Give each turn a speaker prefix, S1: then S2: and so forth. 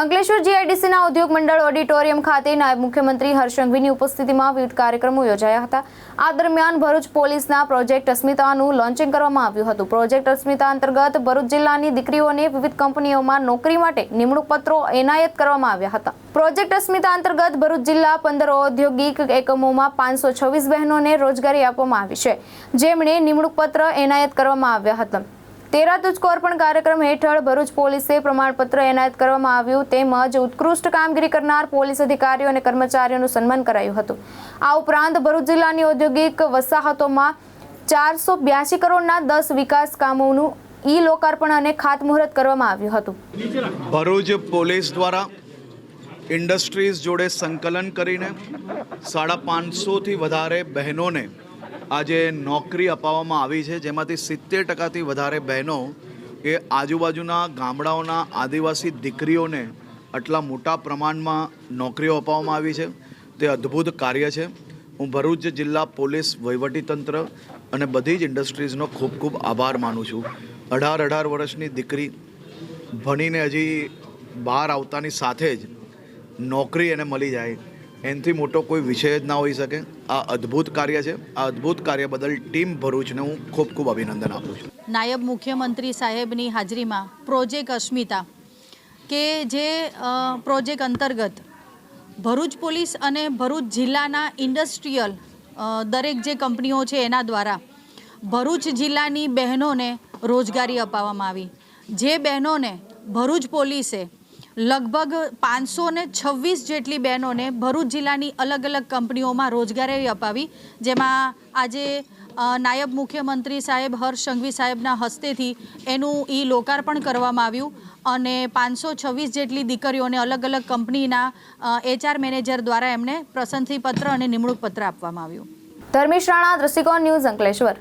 S1: અંકલેશ્વર જીઆઈડીસીના ઉદ્યોગ મંડળ ઓડિટોરિયમ ખાતે નાયબ મુખ્યમંત્રી હર્ષ સંઘવીની ઉપસ્થિતિમાં વિવિધ કાર્યક્રમો યોજાયા હતા। આ દરમિયાન ભરૂચ પોલીસના પ્રોજેક્ટ અસ્મિતાનું લોન્ચિંગ કરવામાં આવ્યું હતું। પ્રોજેક્ટ અસ્મિતા અંતર્ગત ભરૂચ જિલ્લાની દીકરીઓને વિવિધ કંપનીઓમાં નોકરી માટે નિમણૂક પત્રો એનાયત કરવામાં આવ્યા હતા। પ્રોજેક્ટ અસ્મિતા અંતર્ગત ભરૂચ જિલ્લા 15 ઔદ્યોગિક એકમોમાં 526 બહેનોને રોજગારી આપવામાં આવી છે, જેમણે નિમણૂક પત્ર એનાયત કરવામાં આવ્યા હતા। 13 તુજકો અર્પણ કાર્યક્રમ હેઠળ ભરૂચ પોલીસે પ્રમાણપત્ર એનાયત કરવામાં આવ્યું તેમજ ઉત્કૃષ્ટ કામગીરી કરનાર પોલીસ અધિકારીઓ અને કર્મચારીઓનું સન્માન કરાયું હતું। આ ઉપરાંત ભરૂચ જિલ્લાની ઔદ્યોગિક વસાહતોમાં 482 કરોડના 10 વિકાસ કામોનું લોકાર્પણ અને ખાતમુહૂર્ત કરવામાં આવ્યું હતું।
S2: ભરૂચ પોલીસ દ્વારા ઇન્ડસ્ટ્રીઝ જોડે સંકલન કરીને 550થી વધારે બહેનોને આજે નોકરી અપાવવામાં આવી છે, જેમાંથી 70%થી વધારે બહેનો એ આજુબાજુના ગામડાઓના આદિવાસી દીકરીઓને આટલા મોટા પ્રમાણમાં નોકરીઓ અપાવવામાં આવી છે। તે અદ્ભુત કાર્ય છે। હું ભરૂચ જિલ્લા પોલીસ વહીવટીતંત્ર અને બધી જ ઇન્ડસ્ટ્રીઝનો ખૂબ ખૂબ આભાર માનું છું। 18 વર્ષની દીકરી ભણીને હજી બહાર આવતાની સાથે જ નોકરી એને મળી જાય, એનાથી મોટો કોઈ વિષય જ ના હોઈ શકે। આ અદ્ભુત કાર્ય છે। આ અદ્ભુત કાર્ય બદલ ટીમ ભરૂચને હું ખૂબ ખૂબ અભિનંદન આપું છું।
S3: નાયબ મુખ્યમંત્રી સાહેબની હાજરીમાં પ્રોજેક્ટ અસ્મિતા કે જે પ્રોજેક્ટ અંતર્ગત ભરૂચ પોલીસ અને ભરૂચ જિલ્લાના ઇન્ડસ્ટ્રીયલ દરેક જે કંપનીઓ છે એના દ્વારા ભરૂચ જિલ્લાની બહેનોને રોજગારી અપાવવામાં આવી। જે બહેનોને ભરૂચ પોલીસે લગભગ 526 જેટલી બહેનોને ભરૂચ જિલ્લાની અલગ અલગ કંપનીઓમાં રોજગારી અપાવી, જેમાં આજે નાયબ મુખ્યમંત્રી સાહેબ હર્ષ સંઘવી સાહેબના હસ્તેથી એનું લોકાર્પણ કરવામાં આવ્યું અને 526 જેટલી દીકરીઓને અલગ અલગ કંપનીના HR મેનેજર દ્વારા એમને પ્રશંસાપત્ર અને નિમણૂક પત્ર આપવામાં આવ્યું।
S1: ધર્મેશ રાણા, દ્રષ્ટિકોણ ન્યૂઝ, અંકલેશ્વર।